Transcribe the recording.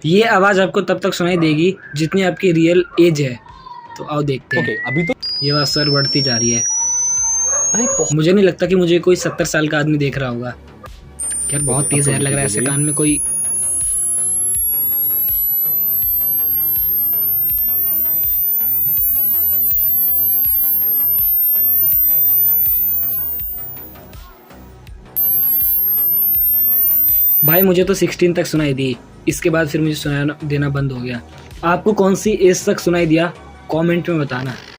ये आवाज़ आपको तब तक सुनाई देगी जितनी आपकी रियल एज है। तो आओ देखते हैं। ओके, अभी तो ये आवाज़ सर बढ़ती जा रही है। भाई बहुत मुझे नहीं लगता कि मुझे कोई 70 साल का आदमी देख रहा होगा। यार बहुत अब तेज तो जहर लग रहा है, रिपीट हो ऐसे गई। कान में कोई। भाई मुझे तो 16 तक सुनाई दी, इसके बाद फिर मुझे सुनाना देना बंद हो गया। आपको कौन सी एज तक सुनाई दिया कमेंट में बताना।